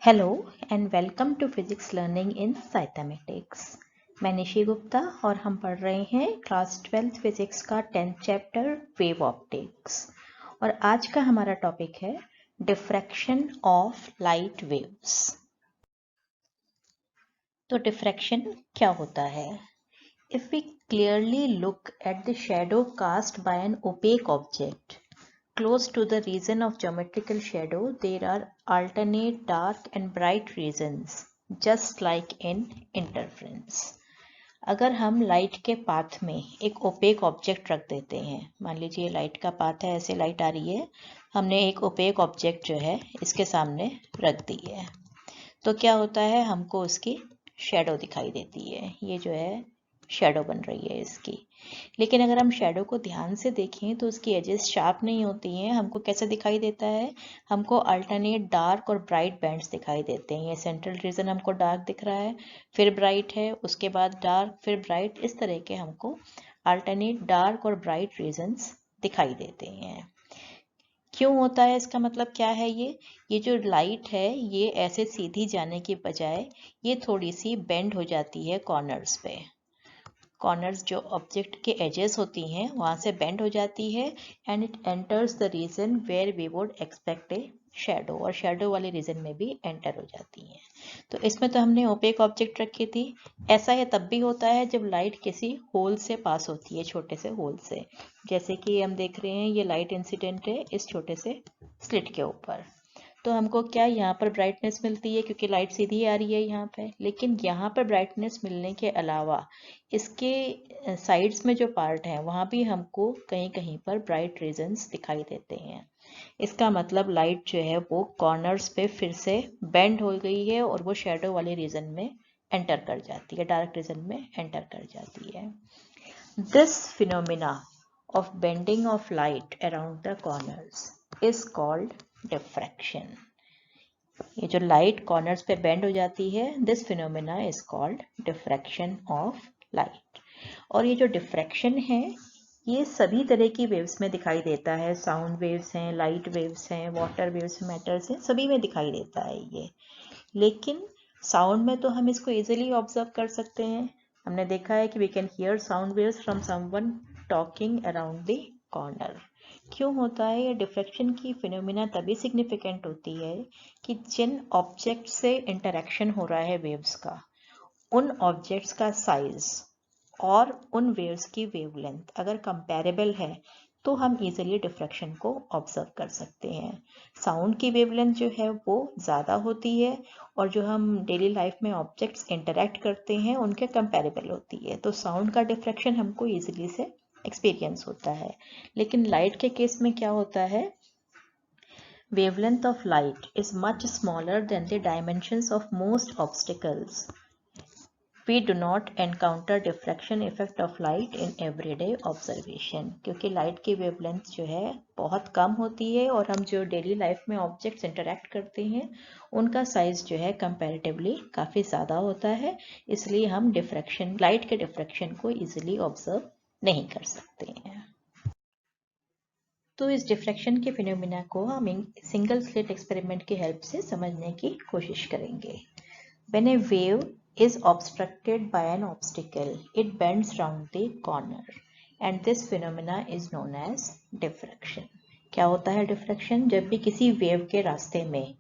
Hello and welcome to physics learning in साइथमेटिक्स। मैं निशी गुप्ता और हम पढ़ रहे हैं क्लास 12th फिजिक्स का 10th चैप्टर वेव ऑप्टिक्स। और आज का हमारा टॉपिक है डिफ्रैक्शन ऑफ लाइट वेव्स। तो डिफ्रैक्शन क्या होता है? If we clearly look at the shadow cast by an opaque object close to the region of geometrical shadow, there are alternate dark and bright regions, just like in interference. अगर हम light के path में एक opaque object रख देते हैं, मान लीजिए लाइट का पाथ है, ऐसे लाइट आ रही है, हमने एक ओपेक ऑब्जेक्ट जो है इसके सामने रख दी है, तो क्या होता है, हमको उसकी शैडो दिखाई देती है। ये जो है शैडो बन रही है इसकी। लेकिन अगर हम शैडो को ध्यान से देखें तो उसकी एजेस शार्प नहीं होती हैं। हमको कैसे दिखाई देता है? हमको अल्टरनेट डार्क और ब्राइट बैंड्स दिखाई देते हैं। ये सेंट्रल रीजन हमको डार्क दिख रहा है, फिर ब्राइट है, उसके बाद डार्क, फिर ब्राइट। इस तरह के हमको अल्टरनेट डार्क और ब्राइट रीजन्स दिखाई देते हैं। क्यों होता है? इसका मतलब क्या है? ये जो लाइट है ये ऐसे सीधी जाने की बजाय ये थोड़ी सी बेंड हो जाती है कॉर्नर्स पे। कॉर्नर्स जो ऑब्जेक्ट के एजेस होती हैं वहाँ से बेंड हो जाती है and it enters the region where we would expect a shadow, और शैडो वाले रीजन में भी एंटर हो जाती हैं। तो इसमें तो हमने ओपेक ऑब्जेक्ट रखी थी। ऐसा ये तब भी होता है जब लाइट किसी होल से पास होती है, छोटे से होल से। जैसे कि हम देख रहे हैं ये लाइट इंसिडेंट है इस छोटे से स्लिट के ऊपर, तो हमको क्या यहाँ पर ब्राइटनेस मिलती है क्योंकि लाइट सीधी आ रही है यहाँ पे। लेकिन यहाँ पर ब्राइटनेस मिलने के अलावा इसके साइड्स में जो पार्ट है वहाँ भी हमको कहीं कहीं पर ब्राइट रीजन्स दिखाई देते हैं। इसका मतलब लाइट जो है वो कॉर्नर्स पे फिर से बेंड हो गई है और वो शेडो वाले रीजन में एंटर कर जाती है, डार्क रीजन में एंटर कर जाती है। This phenomena of bending of light around the corners is called diffraction. ये जो लाइट कॉर्नर्स पे बेंड हो जाती है, this phenomena is called diffraction of light. और ये जो डिफ्रैक्शन है ये सभी तरह की वेव्स में दिखाई देता है। साउंड वेव्स हैं, लाइट वेव्स हैं, वाटर वेव्स, मैटर्स हैं, सभी में दिखाई देता है ये। लेकिन साउंड में तो हम इसको इजीली ऑब्जर्व कर सकते हैं। हमने देखा है कि we can hear sound waves from someone talking around the corner. क्यों होता है? ये डिफ्रैक्शन की फिनोमिना तभी सिग्निफिकेंट होती है कि जिन ऑब्जेक्ट से इंटरेक्शन हो रहा है वेव्स का, उन ऑब्जेक्ट्स का साइज और उन वेव्स की वेवलेंथ अगर कंपैरेबल है तो हम इजीली डिफ्रैक्शन को ऑब्जर्व कर सकते हैं। साउंड की वेवलेंथ जो है वो ज़्यादा होती है और जो हम डेली लाइफ में ऑब्जेक्ट्स इंटरेक्ट करते हैं उनके कंपैरेबल होती है, तो साउंड का डिफ्रैक्शन हमको इजीली से एक्सपीरियंस होता है। लेकिन लाइट के केस में क्या होता है? Wavelength of light is much smaller than the dimensions of most obstacles. We do not encounter diffraction effect of light in everyday observation, क्योंकि लाइट की वेवलेंथ जो है बहुत कम होती है और हम जो डेली लाइफ में ऑब्जेक्ट्स इंटरेक्ट करते हैं उनका साइज जो है कंपैरेटिवली काफ़ी ज़्यादा होता है, इसलिए हम डिफ्रैक्शन, लाइट के डिफ्रैक्शन को इजीली ऑब्जर्व नहीं कर सकते हैं। तो इस डिफ्रैक्शन के फिनोमिना को हम सिंगल स्लिट एक्सपेरिमेंट की हेल्प से समझने की कोशिश करेंगे। When a wave is obstructed by an obstacle, it bends round the corner, and this phenomena is known as diffraction. क्या होता है डिफ्रैक्शन? जब भी किसी वेव के रास्ते में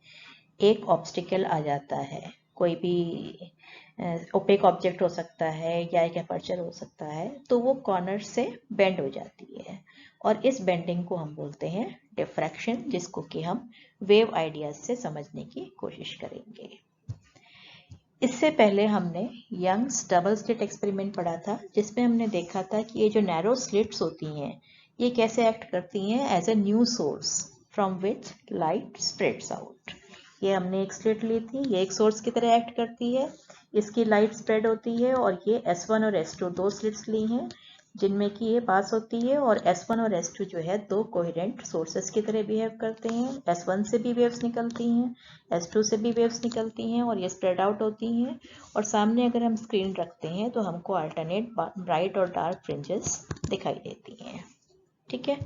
एक ऑब्स्टिकल आ जाता है, कोई भी ओपेक ऑब्जेक्ट हो सकता है या एक अपर्चर हो सकता है, तो वो कॉर्नर से बेंड हो जाती है और इस बेंडिंग को हम बोलते हैं डिफ्रैक्शन, जिसको कि हम वेव आइडियाज से समझने की कोशिश करेंगे। इससे पहले हमने यंग्स डबल स्लिट एक्सपेरिमेंट पढ़ा था, जिसमें हमने देखा था कि ये जो नैरो स्लिट्स होती हैं ये कैसे एक्ट करती हैं as a new source from which light spreads out. ये हमने एक स्लिट ली थी, ये एक सोर्स की तरह एक्ट करती है, इसकी लाइट स्प्रेड होती है, और ये S1 और S2 दो स्लिट्स ली हैं जिनमें कि ये पास होती है, और S1 और S2 जो है दो कोहेरेंट सोर्सेस की तरह बिहेव करते हैं। S1 से भी वेव्स निकलती हैं, S2 से भी वेव्स निकलती हैं और ये स्प्रेड आउट होती हैं, और सामने अगर हम स्क्रीन रखते हैं तो हमको अल्टरनेट ब्राइट और डार्क फ्रिंजेस दिखाई देती हैं। ठीक है,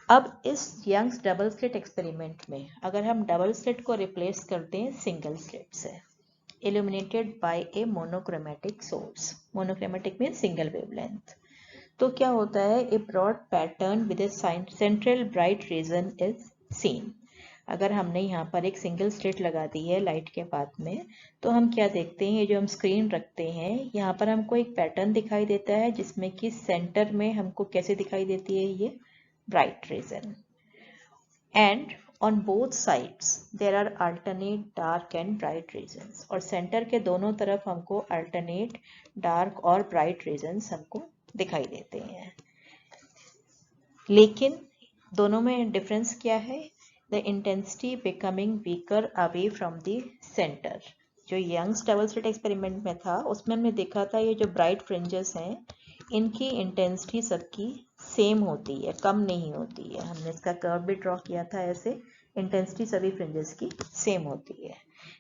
अब इस यंग्स डबल स्लिट एक्सपेरिमेंट में अगर हम डबल स्लिट को रिप्लेस करते हैं सिंगल स्लिट से, illuminated by a monochromatic source, monochromatic means single wavelength, तो क्या होता है, a broad pattern with a central bright region is seen। अगर हमने यहाँ पर एक सिंगल स्लिट लगा दी है लाइट के पाथ में, तो हम क्या देखते हैं, जो हम स्क्रीन रखते हैं यहाँ पर हमको एक पैटर्न दिखाई देता है जिसमें कि सेंटर में हमको कैसे दिखाई देती है, ये bright region, and on both sides there are alternate dark and bright regions, और सेंटर के दोनों तरफ हमको alternate dark और bright regions हमको दिखाई देते हैं। लेकिन दोनों में डिफरेंस क्या है, the intensity becoming weaker away from the center। जो यंग्स डबल स्लिट एक्सपेरिमेंट में था उसमें हमने देखा था ये जो ब्राइट फ्रिंजेस हैं इनकी इंटेंसिटी सबकी सेम होती है, कम नहीं होती है। हमने इसका कर्व भी ड्रॉ किया था ऐसे, इंटेंसिटी सभी फ्रिंजेस की सेम होती है।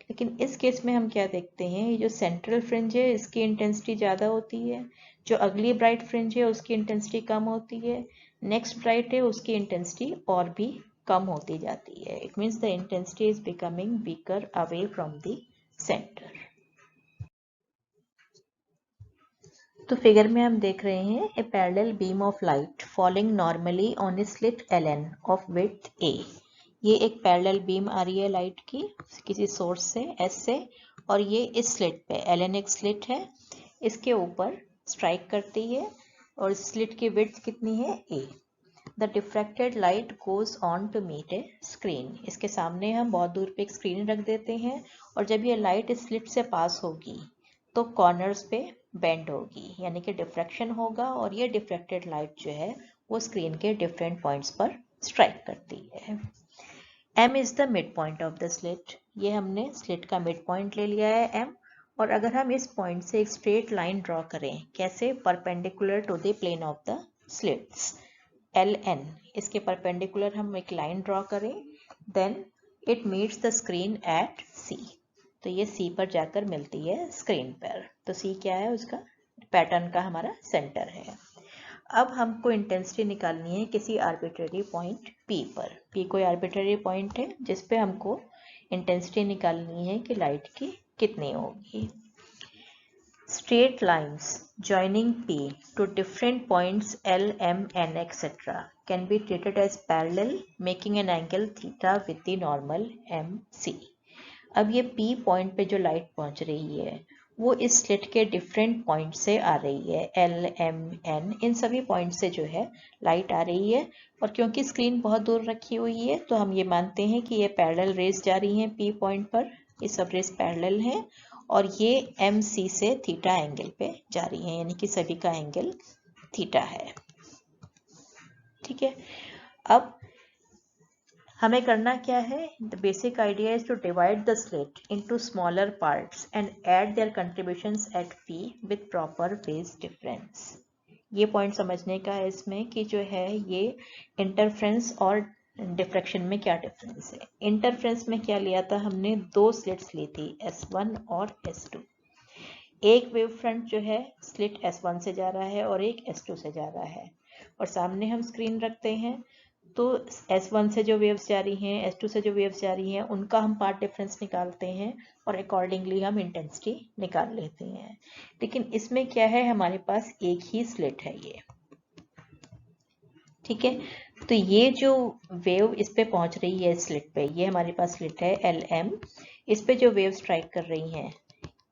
लेकिन इस केस में हम क्या देखते हैं, ये जो सेंट्रल फ्रिंज है इसकी इंटेंसिटी ज़्यादा होती है, जो अगली ब्राइट फ्रिंज है उसकी इंटेंसिटी कम होती है, नेक्स्ट ब्राइट है उसकी इंटेंसिटी और भी कम होती जाती है। It means the intensity is becoming weaker away from the centre. तो फिगर में हम देख रहे हैं a parallel beam of light falling normally on a slit Ln of width a। ये एक पैरेलल बीम आ रही है लाइट की किसी सोर्स से S से, और ये इस स्लिट पे Ln एक स्लिट है, इसके ऊपर स्ट्राइक करती है और स्लिट की विड्थ कितनी है a। The diffracted light goes on to meet a screen. इसके सामने हम बहुत दूर पे एक स्क्रीन रख देते हैं और जब ये लाइट इस स्लिट से पास होगी तो कॉर्नर्स पे बेंड होगी, यानी कि डिफ्रैक्शन होगा, और ये डिफ्रैक्टेड लाइट जो है वो स्क्रीन के डिफरेंट पॉइंट्स पर स्ट्राइक करती है। M is the mid point of the slit. ये हमने स्लिट का मिड पॉइंट ले लिया है M, और अगर हम इस पॉइंट से एक स्ट्रेट लाइन ड्रॉ करें, कैसे, perpendicular to the plane of the slits Ln, इसके परपेंडिकुलर हम एक लाइन ड्रॉ करें, then it meets the screen at C। तो ये C पर जाकर मिलती है स्क्रीन पर। तो C क्या है, उसका पैटर्न का हमारा सेंटर है। अब हमको इंटेंसिटी निकालनी है किसी आर्बिट्रेरी पॉइंट P पर। P कोई आर्बिट्रेरी पॉइंट है जिस पे हमको इंटेंसिटी निकालनी है कि लाइट की कितनी होगी। Straight lines joining P to different points L, M, N, etc. can be treated as parallel, making an angle theta with the normal MC। अब ये P पॉइंट पे जो लाइट पहुंच रही है वो इस स्लिट के डिफरेंट पॉइंट से आ रही है, L, M, N, इन सभी पॉइंट से जो है लाइट आ रही है, और क्योंकि स्क्रीन बहुत दूर रखी हुई है तो हम ये मानते हैं कि ये पैरेलल रेज जा रही हैं P पॉइंट पर, ये सब रेज पैरेलल हैं, और ये MC से थीटा एंगल पे जा रही है, यानी कि सभी का एंगल थीटा है। ठीक है, अब हमें करना क्या है, the basic idea is to divide the slit into smaller parts and add their contributions at P with proper phase difference. ये पॉइंट समझने का है इसमें कि जो है ये इंटरफ्रेंस और डिफ्रैक्शन में क्या डिफरेंस है। इंटरफ्रेंस में क्या लिया था हमने, दो स्लिट्स ली थी S1 और S2। एक वेव फ्रंट जो है स्लिट S1 से जा रहा है और एक S2 से जा रहा है, और सामने हम स्क्रीन रखते हैं तो S1 से जो वेव्स जा रही हैं, S2 से जो वेव्स जा रही हैं, उनका हम पार्ट डिफरेंस निकालते हैं और अकॉर्डिंगली हम इंटेंसिटी निकाल लेते हैं। लेकिन इसमें क्या है, हमारे पास एक ही स्लिट है ये। ठीक है, तो ये जो वेव इस पे पहुंच रही है स्लिट पे, ये हमारे पास स्लिट है LM, इस पे जो वेव स्ट्राइक कर रही हैं,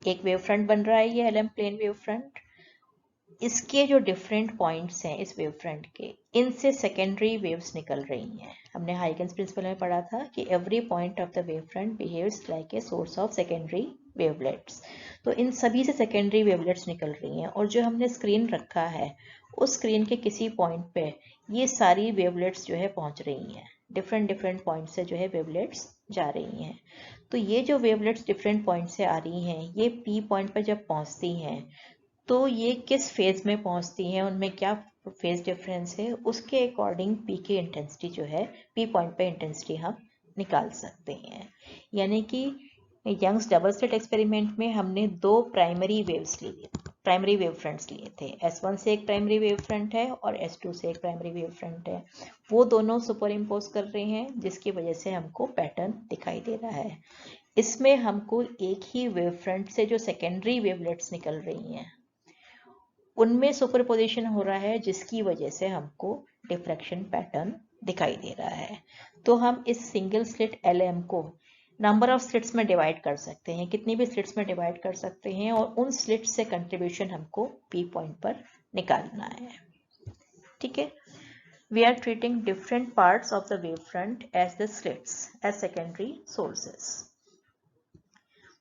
एक वेव फ्रंट बन रहा है ये LM प्लेन वेव फ्रंट। इसके जो डिफरेंट पॉइंट्स हैं इस वेव फ्रंट के, इनसे सेकेंडरी वेव्स निकल रही हैं। हमने हाइगन्स प्रिंसिपल में पढ़ा था कि every point of the wave front behaves like a source of secondary wavelets. तो इन सभी से सेकेंडरी वेवलेट्स निकल रही हैं, और जो हमने स्क्रीन रखा है उस स्क्रीन के किसी पॉइंट पे ये सारी वेवलेट्स जो है पहुंच रही हैं, डिफरेंट डिफरेंट पॉइंट से जो है वेवलेट्स जा रही हैं। तो ये जो वेवलेट्स डिफरेंट पॉइंट से आ रही हैं, ये P पॉइंट पर जब पहुंचती हैं तो ये किस फेज में पहुंचती हैं, उनमें क्या फेज डिफरेंस है, उसके अकॉर्डिंग P की इंटेंसिटी जो है, P पॉइंट पे इंटेंसिटी हम निकाल सकते हैं। यानी कि यंग्स डबल स्लिट एक्सपेरिमेंट में हमने दो प्राइमरी वेव्स ली प्राइमरी वेव फ्रंट्स लिए थे। S1 से एक प्राइमरी वेव फ्रंट है और S2 से एक प्राइमरी वेव फ्रंट है, वो दोनों सुपर इम्पोज कर रहे हैं, जिसकी वजह से हमको पैटर्न दिखाई दे रहा है। इसमें हमको एक ही वेव फ्रंट से जो सेकेंडरी वेवलेट्स निकल रही हैं उनमें सुपरपोजिशन हो रहा है, जिसकी वजह से हमको डिफ्रैक्शन पैटर्न दिखाई दे रहा है। तो हम इस सिंगल स्लिट LM को नंबर ऑफ स्लिट्स में डिवाइड कर सकते हैं, कितनी भी स्लिट्स में डिवाइड कर सकते हैं, और उन स्लिट्स से कंट्रीब्यूशन हमको P पॉइंट पर निकालना है। ठीक है, we are treating different parts of the wave front as the slits as secondary sources.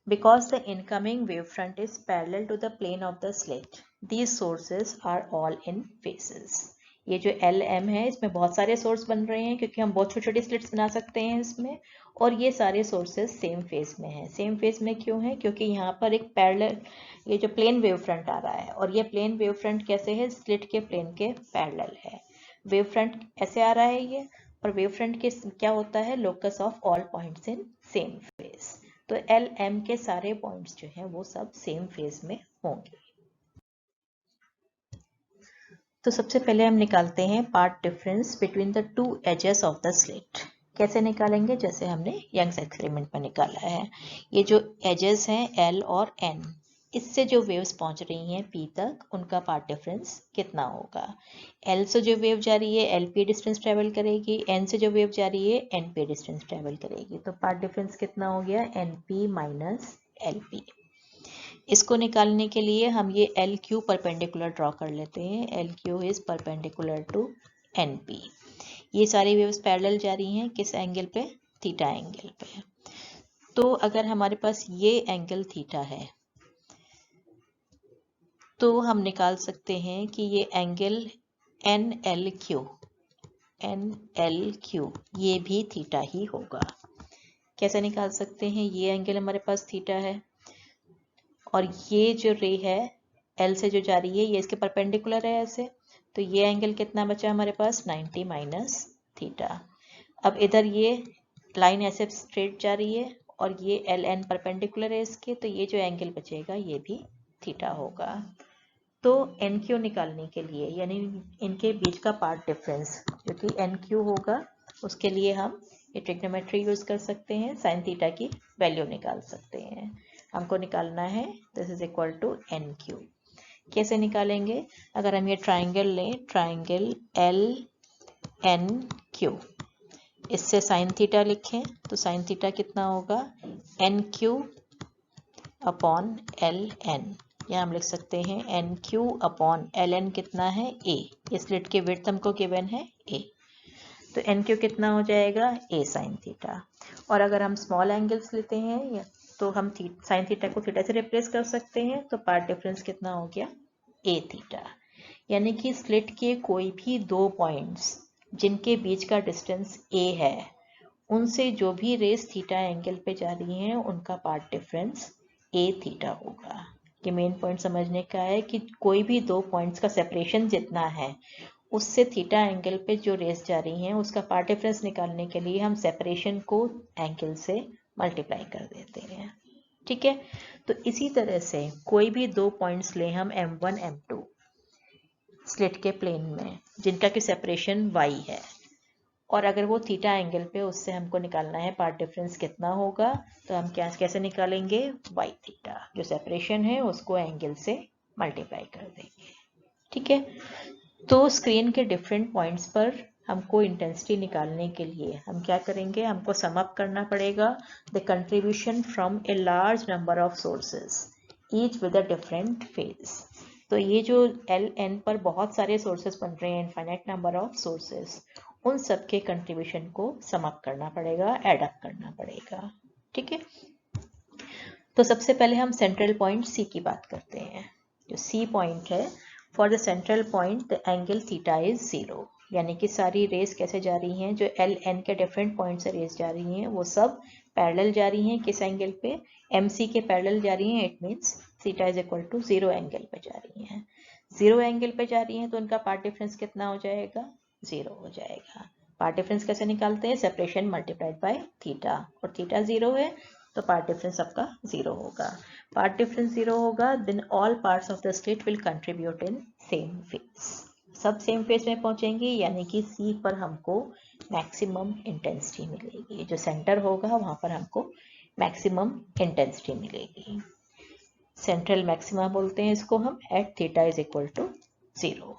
Because the incoming wavefront is parallel to the plane of the slit, these sources are all in phases. ये जो LM है इसमें बहुत सारे source बन रहे हैं, क्योंकि हम बहुत छोटी छोटी स्लिट्स बना सकते हैं इसमें, और ये सारे सोर्सेस सेम फेज में हैं। सेम फेज में क्यों है? क्योंकि यहाँ पर एक पैरेलल, ये जो प्लेन वेव फ्रंट आ रहा है, और ये प्लेन वेव फ्रंट कैसे है? स्लिट के प्लेन के पैरेलल है। वेव फ्रंट ऐसे आ रहा है ये, और वेव फ्रंट के क्या होता है? Locus of all points in same phase. तो LM के सारे पॉइंट्स जो हैं वो सब सेम फेज में होंगे। तो सबसे पहले हम निकालते हैं path difference between the two edges of the slit. कैसे निकालेंगे? जैसे हमने यंग्स एक्सपेरिमेंट में निकाला है। ये जो एजेस हैं L और N, इससे जो वेव्स पहुंच रही हैं P तक, उनका पार्ट डिफरेंस कितना होगा? L से जो वेव जा रही है LP डिस्टेंस ट्रेवल करेगी, N से जो वेव जा रही है NP डिस्टेंस ट्रेवल करेगी। तो पार्ट डिफरेंस कितना हो गया? NP minus LP। इसको निकालने के लिए हम ये LQ परपेंडिकुलर ड्रॉ कर लेते हैं। LQ is perpendicular to NP। ये सारी वेव्स पैरेलल जा रही हैं किस एंगल पे? थीटा एंगल पे। तो अगर हमारे पास ये एंगल थीटा है, तो हम निकाल सकते हैं कि ये एंगल NLQ ये भी थीटा ही होगा। कैसे निकाल सकते हैं? ये एंगल हमारे पास थीटा है, और ये जो रे है L से जो जा रही है ये इसके परपेंडिकुलर है ऐसे, तो ये एंगल कितना बचा हमारे पास? 90 माइनस थीटा। अब इधर ये लाइन ऐसे स्ट्रेट जा रही है, और ये LN परपेंडिकुलर है इसके, तो ये जो एंगल बचेगा ये भी थीटा होगा। तो NQ निकालने के लिए, यानी इनके बीच का पार्ट डिफरेंस जो कि NQ होगा, उसके लिए हम ये ट्रिग्नोमेट्री यूज कर सकते हैं, साइन थीटा की वैल्यू निकाल सकते हैं। हमको निकालना है this is equal to NQ। कैसे निकालेंगे? अगर हम ये ट्राइंगल लें, ट्राइंगल LNQ, इससे साइन थीटा लिखें, तो साइन थीटा कितना होगा? NQ upon LN। यहाँ हम लिख सकते हैं NQ अपॉन LN कितना है? A। इस स्लिट के विड्थ हमको गिवन है A, तो NQ कितना हो जाएगा? A sine theta. और अगर हम स्मॉल एंगल्स लेते हैं तो हम साइन थीटा को थीटा से रिप्लेस कर सकते हैं, तो पार्ट डिफरेंस कितना हो गया? A theta. यानी कि स्लिट के कोई भी दो पॉइंट्स जिनके बीच का डिस्टेंस A है, उनसे जो भी रेस थीटा एंगल पे जा रही हैं उनका पार्ट डिफरेंस A थीटा होगा। कि मेन पॉइंट समझने का है कि कोई भी दो पॉइंट्स का सेपरेशन जितना है, उससे थीटा एंगल पे जो रेस जा रही हैं उसका पार्ट डिफरेंस निकालने के लिए हम सेपरेशन को एंगल से मल्टीप्लाई कर देते हैं। ठीक है, तो इसी तरह से कोई भी दो पॉइंट्स लें हम M1 M2 स्लिट के प्लेन में, जिनका की सेपरेशन y है, और अगर वो थीटा एंगल पे, उससे हमको निकालना है पार्ट डिफरेंस कितना होगा। तो हम कैसे निकालेंगे? y थीटा, जो सेपरेशन है उसको एंगल से मल्टीप्लाई कर देंगे। ठीक है, तो स्क्रीन के डिफरेंट पॉइंट्स पर हमको इंटेंसिटी निकालने के लिए हम क्या करेंगे? हमको सम अप करना पड़ेगा the contribution from a large number of sources each with a different phase. तो ये जो LN पर बहुत सारे सोर्सेज बन रहे हैं, इनफाइनाइट नंबर ऑफ सोर्सेज, उन सब के कंट्रीब्यूशन को सम अप करना पड़ेगा, एड अप करना पड़ेगा। ठीक है, तो सबसे पहले हम सेंट्रल पॉइंट C की बात करते हैं। जो C पॉइंट है, for the central point the angle theta is 0। यानी कि सारी रेस कैसे जा रही हैं? जो LN के डिफरेंट पॉइंट से रेस जा रही हैं वो सब पैरेलल जा रही हैं। किस एंगल पे? MC के पैरेलल जा रही हैं। It means theta is equal to 0 angle पे जा रही हैं। 0 एंगल पे जा रही हैं, तो उनका पार्ट डिफरेंस कितना हो जाएगा? 0 हो जाएगा। पार्ट डिफरेंस कैसे निकालते हैं? सेपरेशन मल्टीप्लाइड बाय थीटा, और थीटा 0 है तो पार्ट डिफरेंस आपका 0 होगा। पार्ट डिफरेंस 0 होगा, then all parts of the slit will contribute in same phase. सब सेम फेज में पहुंचेंगे, यानी कि सी पर हमको मैक्सिमम इंटेंसिटी मिलेगी। जो सेंटर होगा वहां पर हमको मैक्सिमम इंटेंसिटी मिलेगी। सेंट्रल मैक्सिमा बोलते हैं इसको हम, at theta is equal to 0।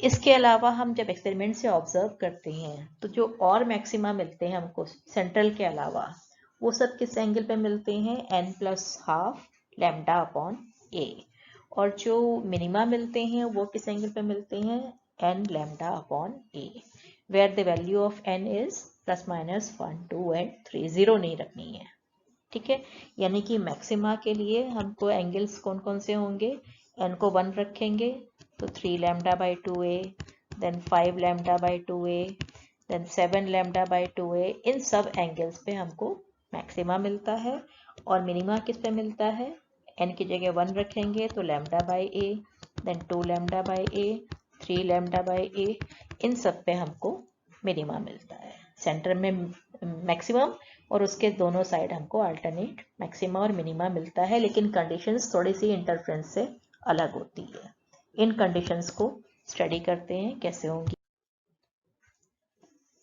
इसके अलावा हम जब एक्सपेरिमेंट से ऑब्जर्व करते हैं तो जो और मैक्सिमा मिलते हैं हमको सेंट्रल के अलावा, वो सब किस एंगल पे मिलते हैं, n+12 लैम्डा अपॉन a। और जो मिनिमा मिलते हैं वो किस एंगल पे मिलते हैं, n lambda upon a, where the value of n is ±1, 2 and 3, 0 नहीं रखनी है। ठीक है, यानी कि मैक्सिमा के लिए हमको एंगल्स कौन कौन से होंगे, n को 1 रखेंगे तो 3 lambda by 2a, then 5 lambda by 2a, then 7 lambda by 2a। इन सब एंगल्स पे हमको मैक्सिमा मिलता है। और मिनिमा किस पे मिलता है, n की जगह 1 रखेंगे तो lambda by a, then 2 lambda by a, 3 lambda by a। इन सब पे हमको मिनिमा मिलता है। सेंटर में मैक्सिमम और उसके दोनों साइड हमको अल्टरनेट मैक्सिमा और मिनिमा मिलता है, लेकिन कंडीशंस थोड़ी सी इंटरफ्रेंस से अलग होती है। इन कंडीशंस को स्टडी करते हैं कैसे होंगी।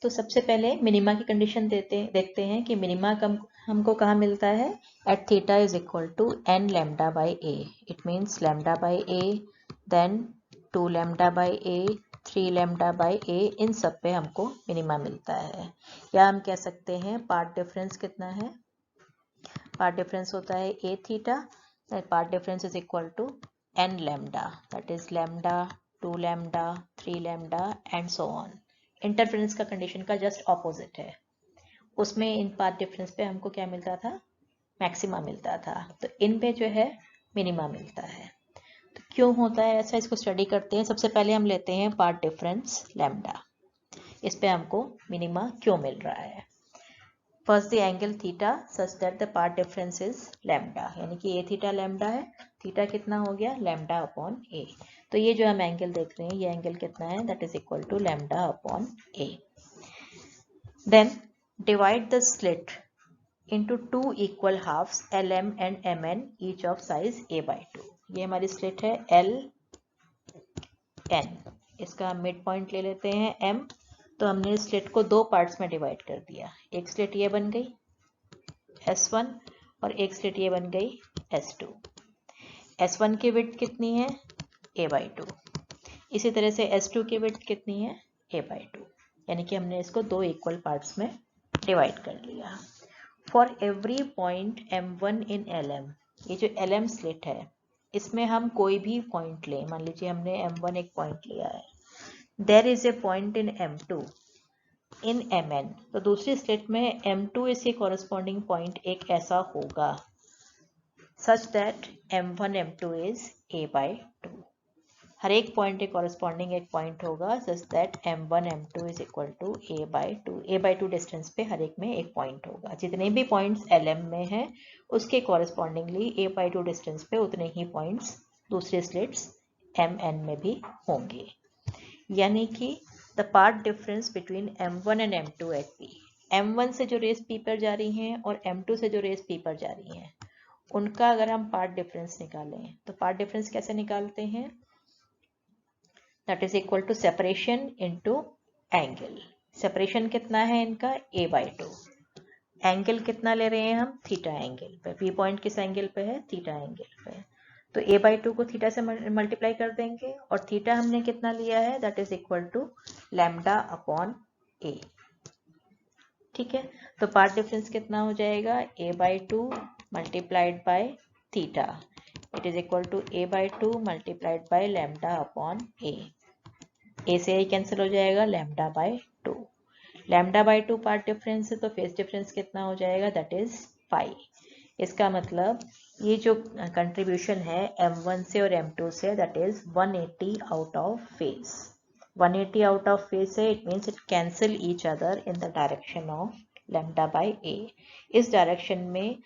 तो सबसे पहले मिनिमा की कंडीशन देखते हैं कि मिनिमा हमको कहाँ मिलता है, at theta is equal to n lambda by a। It means lambda by a, then 2 lambda by a, 3 lambda by a। इन सब पे हमको मिनिमा मिलता है। या हम कह सकते हैं पार्ट डिफरेंस कितना है, पार्ट डिफरेंस होता है a theta, path difference is equal to n lambda, that is lambda, 2 lambda, 3 lambda and so on. Interference का कंडीशन का जस्ट ऑपोजिट है। उसमें इन पार्ट डिफरेंस पे हमको क्या मिलता था, मैक्सिमा मिलता था, तो इन पे जो है मिनिमा मिलता है। तो क्यों होता है ऐसा, इसको स्टडी करते हैं। सबसे पहले हम लेते हैं पार्ट डिफरेंस लैम्डा, इस पे हमको मिनिमा क्यों मिल रहा है। First the angle theta such that the path difference is lambda, यानी कि ए थीटा लैम्डा है, थीटा कितना हो गया, लैम्डा अपॉन ए। तो ये जो हम एंगल देख रहे हैं, ये एंगल कितना है, that is equal to lambda upon a. Then divide the slit into 2 equal halves LM and MN each of size a/2। ये हमारी स्लिट है LN, इसका मिड पॉइंट ले लेते हैं M। तो हमने स्लिट को 2 पार्ट्स में डिवाइड कर दिया। एक स्लिट ये बन गई S1 और एक स्लिट ये बन गई S2। S1 की विड्थ कितनी है, a/2। इसी तरह से S2 की विड्थ कितनी है, a/2। यानी कि हमने इसको 2 इक्वल पार्ट्स में डिवाइड कर लिया। For every point M1 in LM, ये जो LM स्लिट है इसमें हम कोई भी पॉइंट लें, मान लीजिए हमने M1 एक पॉइंट लिया है, there is a point in M2 in MN, तो दूसरी स्लिट में M2 इसके कॉरेस्पॉन्डिंग पॉइंट एक ऐसा होगा such that M1 M2 is a/2। हर एक पॉइंट के कॉरेस्पॉन्डिंग एक पॉइंट होगा such that M1 M2 is equal to a/2। a/2 distance पे हर एक में एक पॉइंट होगा। जितने भी पॉइंट्स LM में हैं उसके कॉरेस्पॉन्डिंगली a/2 डिस्टेंस पे उतने ही पॉइंट्स दूसरे स्लिट्स MN में भी होंगे। यानी कि the path difference between M1 and M2 at P, M1 से जो रेस P पर जा रही हैं और M2 से जो रेस P पर जा रही हैं, उनका अगर हम पार्ट डिफरेंस निकालें तो पार्ट डिफरेंस कैसे निकालते हैं, that is equal to separation into angle। Separation कितना है इनका, a/2। एंगल कितना ले रहे हैं हम, थीटा एंगल पे। P पॉइंट किस एंगल पे है, थीटा एंगल पे। तो a/2 को थीटा से मल्टीप्लाई कर देंगे और थीटा हमने कितना लिया है, that is equal to lambda upon a। ठीक है, तो पार्ट डिफरेंस कितना हो जाएगा, a/2 multiplied by theta, it is equal to a/2 multiplied by lambda upon a। A से ए कैंसिल हो जाएगा, lambda by 2। Lambda by 2 path difference है तो फेज डिफरेंस कितना हो जाएगा, दैट इज 5। इसका मतलब ये जो कंट्रीब्यूशन है M1 से और M2 से, that is 180 out of phase. 180 out of phase है, it means it cancel each other in the direction of lambda by A. इस डायरेक्शन में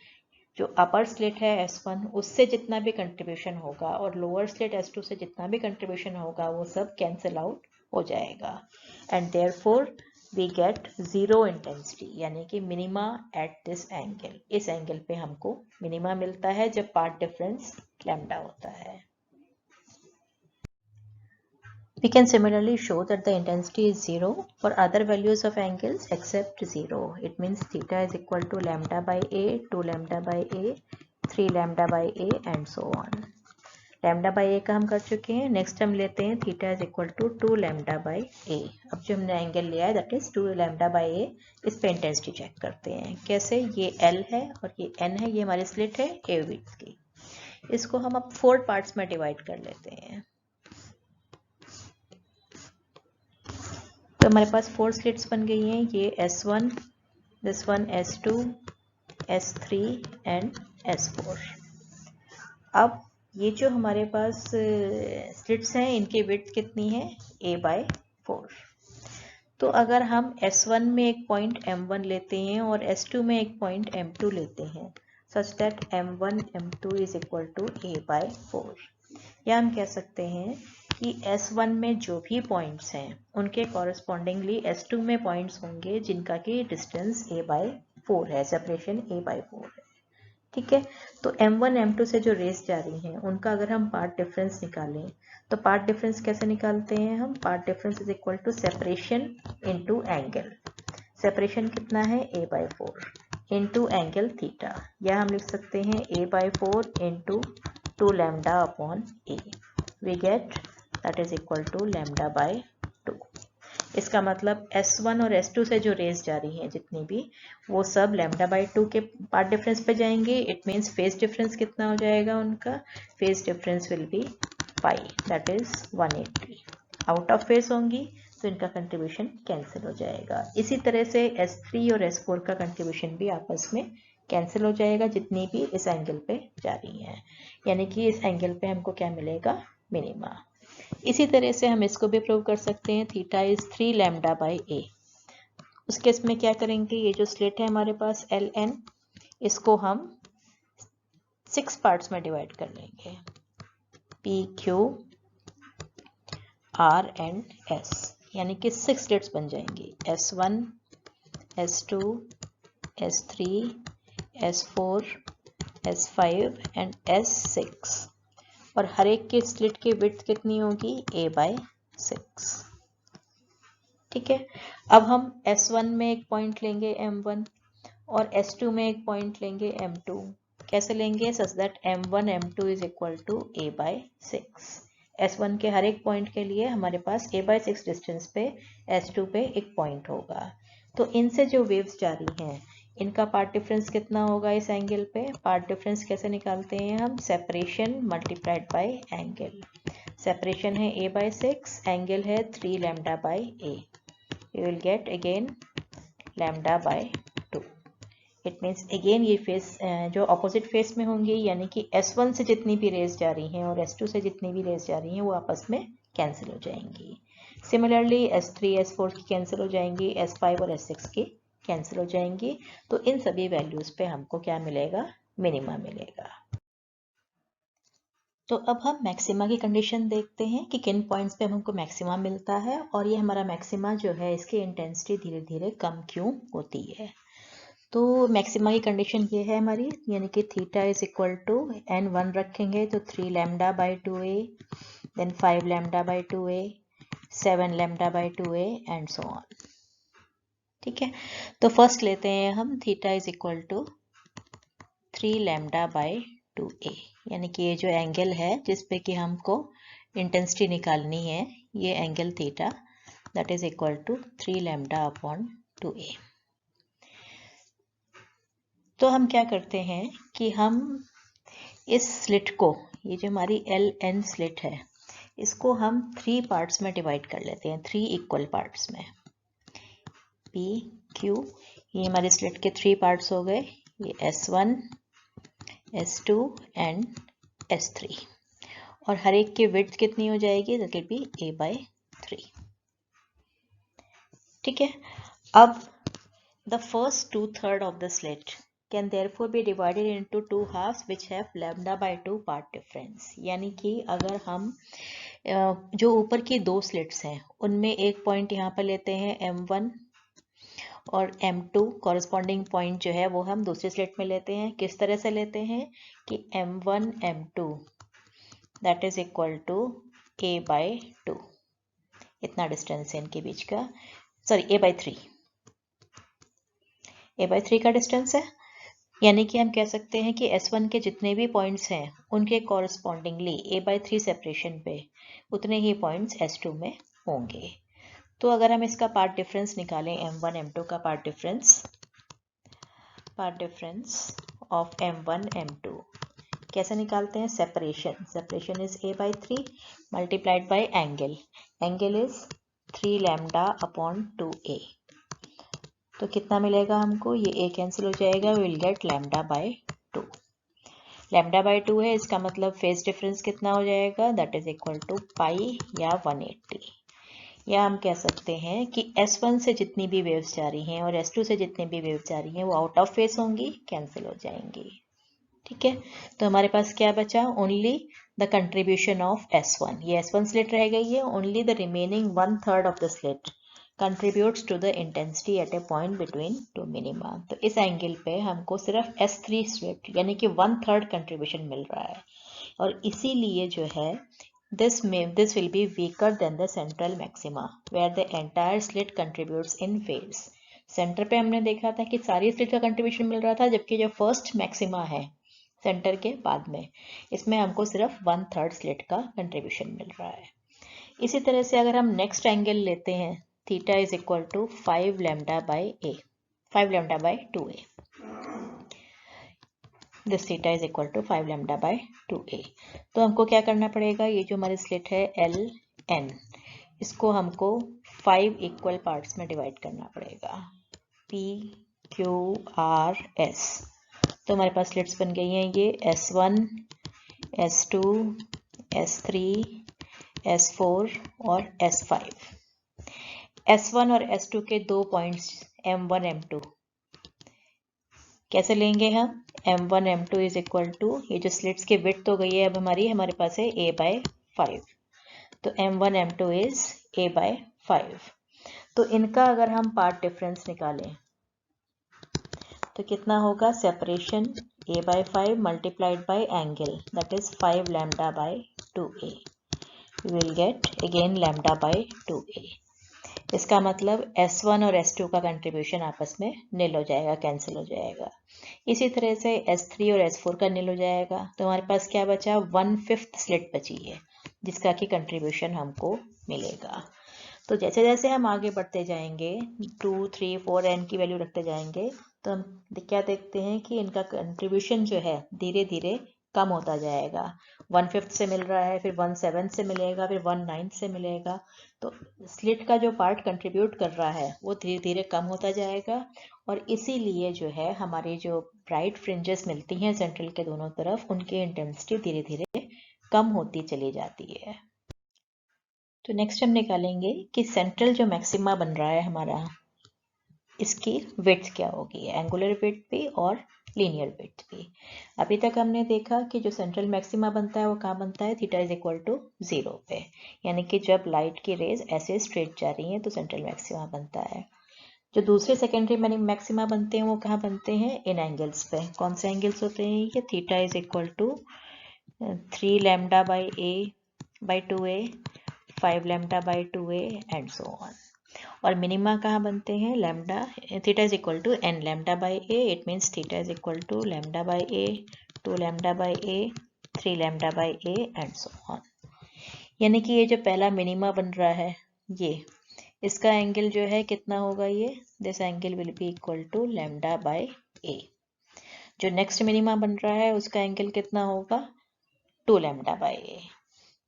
जो अपर स्लिट है S1 उससे जितना भी कंट्रीब्यूशन होगा और लोअर स्लिट S2 से जितना भी कंट्रीब्यूशन होगा वो सब कैंसिल आउट हो जाएगा। And therefore we get zero intensity, यानी कि मिनिमा एट दिस एंगल। इस एंगल पे हमको मिनिमा मिलता है जब पार्ट डिफरेंस लैम्डा होता है। We can similarly show that the intensity is zero for other values of angles except 0. It means theta is equal to lambda by a, 2 lambda by a, 3 lambda by a and so on. lambda by a का हम कर चुके हैं। Next हम लेते हैं theta is equal to 2 lambda by a। अब जो हमने एंगल लिया है that is 2 lambda by a, इस पे इंटेंसिटी चेक करते हैं। कैसे? ये L है और ये N है, ये हमारी स्लिट है A विड्थ की। इसको हम अब 4 पार्ट्स में डिवाइड कर लेते हैं। तो हमारे पास 4 स्लिट्स बन गई हैं। ये S1, this one S2, S3 and S4। अब ये जो हमारे पास स्लिट्स हैं इनकी विड्थ कितनी है? A/4। तो अगर हम S1 में एक पॉइंट M1 लेते हैं और S2 में एक पॉइंट M2 लेते हैं such that M1 M2 is equal to A/4, या हम कह सकते हैं कि S1 में जो भी पॉइंट्स हैं उनके कॉरस्पॉन्डिंगली S2 में पॉइंट्स होंगे जिनका कि डिस्टेंस A/4 है, सेपरेशन A/4 है। ठीक है, तो M1 M2 से जो रेस जा रही हैं उनका अगर हम पार्ट डिफरेंस निकालें तो पार्ट डिफरेंस कैसे निकालते हैं हम? Path difference is equal to separation into angle. Separation कितना है? A/4 इनटू एंगल थीटा, या हम लिख सकते हैं A/4 into 2 lambda upon A। We get that is equal to lambda by 2। इसका मतलब S1 और S2 से जो रेस जा रही हैं जितनी भी, वो सब लैम्डा बाय 2 के पार्ट डिफरेंस पे जाएंगे। इट मीन्स फेज डिफरेंस कितना हो जाएगा उनका? Phase difference will be pi, that is 180। Out of phase होंगी तो इनका कंट्रीब्यूशन कैंसिल हो जाएगा। इसी तरह से S3 और S4 का कंट्रीब्यूशन भी आपस में कैंसिल हो जाएगा जितनी भी इस एंगल पे जा रही हैं, यानी कि इस एंगल पे हमको क्या मिलेगा? मिनिमा। इसी तरह से हम इसको भी प्रूव कर सकते हैं। थीटा इज 3 लैम्डा बाई ए। उस केस में क्या करेंगे? ये जो स्लिट है हमारे पास LN, इसको हम 6 पार्ट्स में डिवाइड कर लेंगे, P, Q, R and S, यानी कि 6 स्लिट्स बन जाएंगी। S1, S2, S3, S4, S5 and S6, और हर एक के स्लिट की विड्थ कितनी होगी? A/6। ठीक है, अब हम S1 में एक पॉइंट लेंगे M1 और S2 में एक पॉइंट लेंगे M2। कैसे लेंगे? Such that M1 M2 is equal to A/6। S1 के हर एक पॉइंट के लिए हमारे पास A/6 डिस्टेंस पे S2 पे एक पॉइंट होगा। तो इनसे जो वेव्स जा रही हैं इनका पार्ट डिफरेंस कितना होगा इस एंगल पे? पार्ट डिफरेंस कैसे निकालते हैं हम? Separation multiplied by angle. Separation है A/6, एंगल है 3 lambda by A। We will get again lambda by 2। It means again ये फेस जो अपोजिट फेस में होंगी, यानी कि S1 से जितनी भी रेस जा रही हैं और S2 से जितनी भी रेस जा रही हैं वो आपस में कैंसिल हो जाएंगी। सिमिलरली S3 S4 की कैंसिल हो जाएंगी, S5 और S6 की कैंसिल हो जाएंगी। तो इन सभी वैल्यूज पे हमको क्या मिलेगा? मिनिमा मिलेगा। तो अब हम मैक्सिमा की कंडीशन देखते हैं कि किन पॉइंट्स पे हमको मैक्सिमा मिलता है, और ये हमारा मैक्सिमा जो है इसकी इंटेंसिटी धीरे धीरे कम क्यों होती है। तो मैक्सिमा की कंडीशन ये है हमारी, यानी कि theta is equal to N1 रखेंगे तो 3 lambda by 2A, then 5 lambda by 2A, 7 lambda by 2A and so on. ठीक है, तो फर्स्ट लेते हैं हम theta is equal to 3 lambda by 2A, यानी कि ये जो एंगल है जिस पे कि हमको इंटेंसिटी निकालनी है, ये angle theta, that is equal to 3 lambda upon 2A। तो हम क्या करते हैं कि हम इस स्लिट को, ये जो हमारी LN स्लिट है, इसको हम 3 पार्ट्स में डिवाइड कर लेते हैं, 3 इक्वल पार्ट्स में। P, Q, ये हमारे स्लिट के 3 पार्ट्स हो गए, ये S1, S2 एंड S3, और हर एक की विड्थ कितनी हो जाएगी? That will be A/3। ठीक है, अब the first 2/3 of the slit can therefore be divided into 2 halves which have lambda by 2 part difference। यानी कि अगर हम जो ऊपर की 2 स्लिट्स हैं उनमें एक पॉइंट यहाँ पर लेते हैं M1 और M2 कॉरस्पॉन्डिंग पॉइंट जो है वो हम दूसरे स्लिट में लेते हैं। किस तरह से लेते हैं कि M1 M2 that is equal to A/2, इतना डिस्टेंस है इनके बीच का, सॉरी A/3 का डिस्टेंस है। यानी कि हम कह सकते हैं कि S1 के जितने भी पॉइंट्स हैं उनके कॉरस्पॉन्डिंगली A/3 सेपरेशन पे उतने ही पॉइंट्स S2 में होंगे। तो अगर हम इसका पार्ट डिफरेंस निकालें, M1 M2 का path difference of M1 M2 कैसे निकालते हैं? Separation is A/3 multiplied by angle is 3 lambda upon 2A। तो कितना मिलेगा हमको? ये A कैंसिल हो जाएगा, विल गेट λ/2। λ/2 है, इसका मतलब फेज डिफरेंस कितना हो जाएगा? दैट इज इक्वल टू पाई या 180। या हम कह सकते हैं कि S1 से जितनी भी वेव्स जा रही हैं और S2 से जितनी भी वेव्स जा रही हैं वो आउट ऑफ फेज होंगी, कैंसिल हो जाएंगी। ठीक है, तो हमारे पास क्या बचा? Only the contribution of S1। ये S1 स्लिट रह गई है, only the remaining 1/3 of the slit contributes to the intensity at a point between two minima। तो इस एंगल पे हमको सिर्फ S3 स्लिट यानी कि 1/3 कंट्रीब्यूशन मिल रहा है, और इसीलिए जो है this will be weaker than the central maxima where the entire slit contributes in phase। Centre पे हमने देखा था कि सारी स्लिट का कंट्रीब्यूशन मिल रहा था, जबकि जो फर्स्ट मैक्सिमा है सेंटर के बाद में, इसमें हमको सिर्फ 1/3 स्लिट का कंट्रीब्यूशन मिल रहा है। इसी तरह से अगर हम नेक्स्ट एंगल लेते हैं, theta is equal to 5 λ/2a, this theta is equal to 5 λ/2a। तो हमको क्या करना पड़ेगा? ये जो हमारी स्लिट है LN, इसको हमको 5 इक्वल पार्ट्स में डिवाइड करना पड़ेगा, P Q R S। तो हमारे पास स्लिट्स बन गई हैं ये S1 S2 S3 S4 और S5। S1 और S2 के दो पॉइंट्स M1 M2 कैसे लेंगे हम? M1 M2 is equal to, ये जो स्लिट्स की विड्थ हो गई है अब हमारे पास है A/5, तो M1 M2 इज A/5। तो इनका अगर हम पार्ट डिफरेंस निकालें तो कितना होगा? Separation A/5 multiplied by angle, that is 5 λ/2a, we will get again λ/2a। इसका मतलब S1 और S2 का कंट्रीब्यूशन आपस में निल हो जाएगा, कैंसिल हो जाएगा। इसी तरह से S3 और S4 का निल हो जाएगा। तो हमारे पास क्या बचा? 1/5 स्लिट बची है जिसका कि कंट्रीब्यूशन हमको मिलेगा। तो जैसे जैसे हम आगे बढ़ते जाएंगे 2 3 4 n की वैल्यू रखते जाएंगे तो हम क्या देखते हैं कि इनका कंट्रीब्यूशन जो है धीरे धीरे कम होता जाएगा। 1/5 से मिल रहा है, फिर 1/7 से मिलेगा, फिर 1/9 से मिलेगा। तो स्लिट का जो पार्ट कंट्रीब्यूट कर रहा है वो धीरे धीरे कम होता जाएगा, और इसीलिए जो है हमारी जो ब्राइट फ्रिंजेस मिलती हैं सेंट्रल के दोनों तरफ, उनकी इंटेंसिटी धीरे धीरे कम होती चली जाती है। तो नेक्स्ट हम निकालेंगे कि सेंट्रल जो मैक्सिमा बन रहा है हमारा, इसकी विड्थ क्या होगी, एंगुलर विड्थ भी और लीनियर विड्थ भी। अभी तक हमने देखा कि जो सेंट्रल मैक्सिमा बनता है वो कहाँ बनता है? थीटा इज इक्वल टू 0 पे, यानी कि जब लाइट की रेज ऐसे स्ट्रेट जा रही हैं तो सेंट्रल मैक्सिमा बनता है। जो दूसरे सेकेंडरी मैक्सिमा बनते हैं वो कहाँ बनते हैं? इन एंगल्स पे। कौन से एंगल्स होते हैं ये? Theta is equal to 3 λ/a/2a, 5 λ/2a and so on. और मिनिमा कहाँ बनते हैं? Lambda, theta is equal to n λ/a, it means theta is equal to λ/a, 2 λ/a, 3 λ/a and so on. यानी कि ये जो पहला मिनिमा बन रहा है ये, इसका एंगल जो है कितना होगा? ये this angle will be equal to λ/a। जो नेक्स्ट मिनिमा बन रहा है उसका एंगल कितना होगा? 2 λ/a।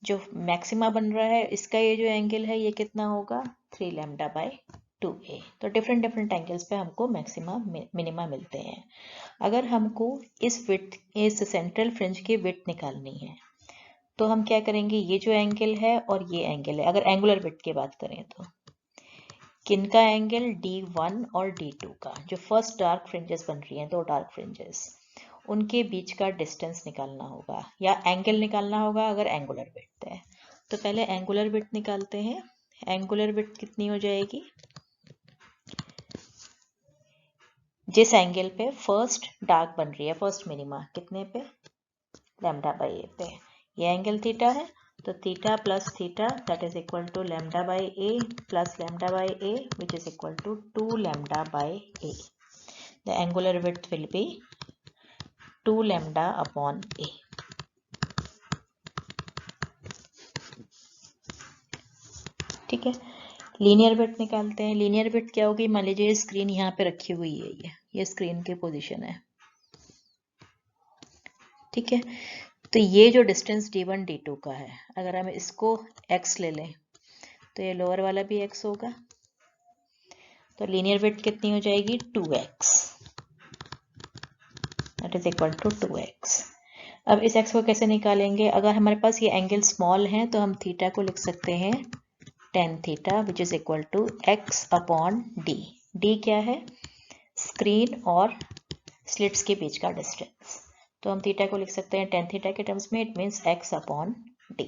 जो मैक्सिमा बन रहा है इसका ये जो एंगल है ये कितना होगा? 3 λ/2a। तो डिफरेंट एंगल्स पे हमको मैक्सिमा मिनिमा मिलते हैं। अगर हमको इस सेंट्रल फ्रिंज की विड्थ निकालनी है तो हम क्या करेंगे? ये जो एंगल है और ये एंगल है, अगर एंगुलर विड्थ की बात करें तो किनका एंगल? D1 और D2 का, जो फर्स्ट डार्क फ्रिंजेस बन रही हैं, दो डार्क फ्रिंजेस, उनके बीच का डिस्टेंस निकालना होगा या एंगल निकालना होगा अगर एंगुलर विड्थ है। तो पहले एंगुलर विड्थ निकालते हैं। एंगुलर विड्थ कितनी हो जाएगी? जिस एंगल पे फर्स्ट डार्क बन रही है, फर्स्ट मिनिमा कितने पे, लैम्डा बाई ए पे, ये एंगल थीटा है, तो theta plus theta that is equal to lambda by a plus lambda by a which is equal to 2 lambda by a. The angular width will be 2 lambda upon a. ठीक है, linear width निकालते हैं. Linear width क्या होगी, मान लीजिए screen यहाँ पे रखी हुई है, ये स्क्रीन की पोजीशन है. ठीक है, तो ये जो डिस्टेंस d1 d2 का है, अगर हम इसको x ले लें तो ये लोअर वाला भी x होगा, तो लीनियर विड्थ कितनी हो जाएगी 2x, that is equal to 2x. अब इस x को कैसे निकालेंगे, अगर हमारे पास ये एंगल स्मॉल है तो हम थीटा को लिख सकते हैं tan theta which is equal to x upon d. d क्या है, स्क्रीन और स्लिट्स के बीच का डिस्टेंस, तो हम थीटा को लिख सकते हैं tan थीटा के टर्म्स में, it means x upon d,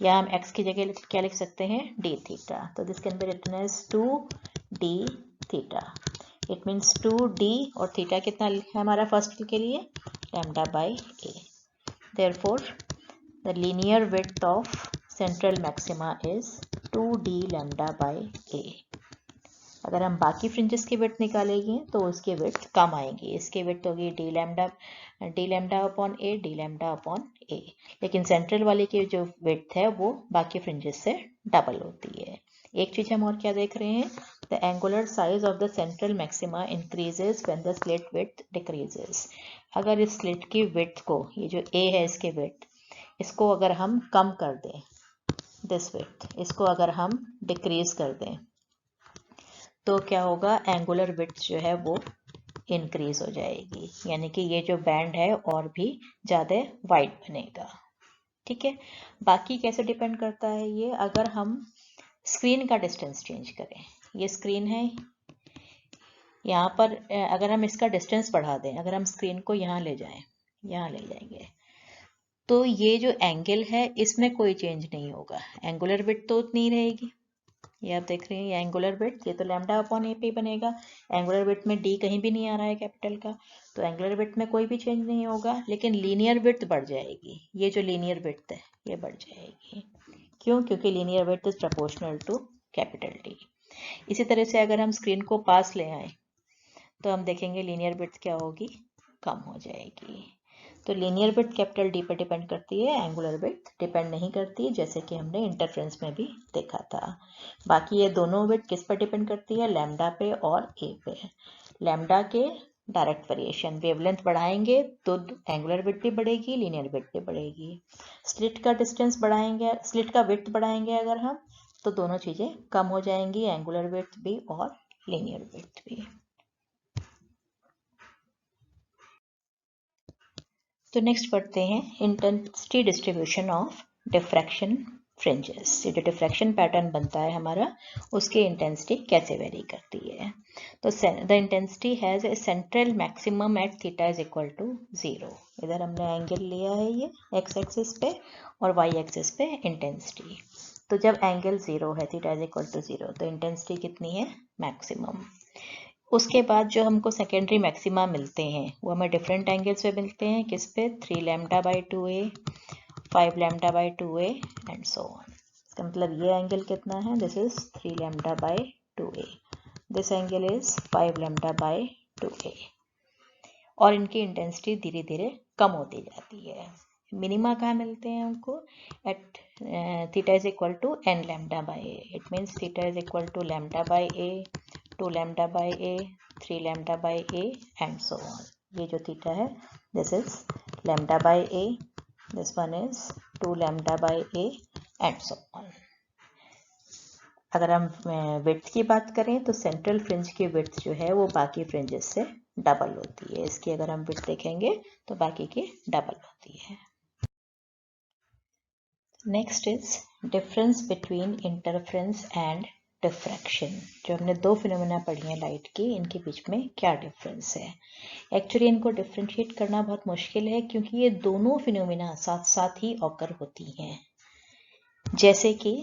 या हम x की जगह क्या लिख सकते हैं d थीटा, तो this can be written as 2d theta. It means 2d और थीटा कितना है हमारा फर्स्ट के लिए, lambda by A. Therefore the linear width of central maxima is 2d lambda by A. अगर हम बाकी फ्रिंजेस की विड्थ निकालेंगे तो उसकी विड्थ कम आएगी, इसकी विड्थ होगी डी लैम्डा अपॉन ए, डी लैम्डा अपॉन ए, लेकिन सेंट्रल वाले की जो विड्थ है वो बाकी फ्रिंजेस से डबल होती है. एक चीज हम और क्या देख रहे हैं, the angular size of the central maxima increases when the slit width decreases. अगर इस स्लिट की विड्थ को, ये जो ए है इसके विड्थ, इसको अगर हम कम कर दें, दिस विड्थ, इसको अगर हम डिक्रीज कर दें तो क्या होगा, एंगुलर विड्थ जो है वो इंक्रीज हो जाएगी, यानी कि ये जो बैंड है और भी ज़्यादा वाइड बनेगा. ठीक है, बाकी कैसे डिपेंड करता है ये, अगर हम स्क्रीन का डिस्टेंस चेंज करें, ये स्क्रीन है, यहाँ पर अगर हम इसका डिस्टेंस बढ़ा दें, अगर हम स्क्रीन को यहाँ ले जाएं, यहाँ ले जाएंगे, तो ये जो एंगल है इसमें कोई चेंज नहीं होगा, एंगुलर विड्थ तो उतनी रहेगी. ये आप देख रहे हैं, ये एंगुलर विड्थ, ये तो लैम्डा अपॉन ए पे बनेगा, एंगुलर विड्थ में डी कहीं भी नहीं आ रहा है कैपिटल का, तो एंगुलर विड्थ में कोई भी चेंज नहीं होगा, लेकिन लीनियर विड्थ बढ़ जाएगी. ये जो लीनियर विड्थ है ये बढ़ जाएगी, क्यों, क्योंकि linear width is proportional to capital D. इसी तरह से अगर हम स्क्रीन को पास ले आए तो हम देखेंगे लीनियर विड्थ क्या होगी, कम हो जाएगी. तो लीनियर विड्थ कैपिटल डी पर डिपेंड करती है, एंगुलर विड्थ डिपेंड नहीं करती, जैसे कि हमने इंटरफेरेंस में भी देखा था. बाकी ये दोनों विड्थ किस पर डिपेंड करती है, लैम्डा पे और ए पे. लैम्डा के डायरेक्ट वेरिएशन, वेवलेंथ बढ़ाएंगे तो एंगुलर विड्थ भी बढ़ेगी, लीनियर विड्थ भी बढ़ेगी. स्लिट का डिस्टेंस बढ़ाएंगे, स्लिट का विड्थ बढ़ाएंगे अगर हम, तो दोनों चीज़ें कम हो जाएंगी, एंगुलर विड्थ भी और लीनियर विड्थ भी. तो नेक्स्ट पढ़ते हैं intensity distribution of diffraction fringes. ये जो डिफ्रैक्शन पैटर्न बनता है हमारा, उसकी इंटेंसिटी कैसे वेरी करती है. तो the intensity has a central maximum at theta is equal to 0. इधर हमने एंगल लिया है ये एक्स एक्सिस पे और वाई एक्सिस पे इंटेंसिटी. तो जब एंगल 0 है, थीटा इज इक्वल टू 0, तो इंटेंसिटी कितनी है, मैक्सिमम. उसके बाद जो हमको सेकेंडरी मैक्सिमा मिलते हैं वो हमें डिफरेंट एंगल्स पे मिलते हैं, किस पे, 3 lambda by 2a, 5 lambda by 2a and so on. इसका मतलब ये एंगल कितना है, this is 3 lambda by 2a, this angle is 5 lambda by 2a, और इनकी इंटेंसिटी धीरे धीरे कम होती जाती है. मिनिमा कहाँ मिलते हैं हमको, at theta is equal to n lambda by a. It means theta is equal to lambda by a, 2 lambda by a, 3 lambda by a and so on. ये जो थीटा है, this is lambda by a, this one is 2 lambda by a and so on. अगर हम width की बात करें तो central fringe की विड्थ जो है वो बाकी फ्रिंजेस से डबल होती है. इसकी अगर हम विड्थ देखेंगे तो बाकी की डबल होती है. Next is difference between interference and diffraction. जो हमने दो फिनोमेना पढ़ी हैं लाइट की, इनके बीच में क्या डिफरेंस है. एक्चुअली इनको डिफ्रेंशिएट करना बहुत मुश्किल है, क्योंकि ये दोनों फिनोमेना साथ साथ ही ऑकर होती हैं. जैसे कि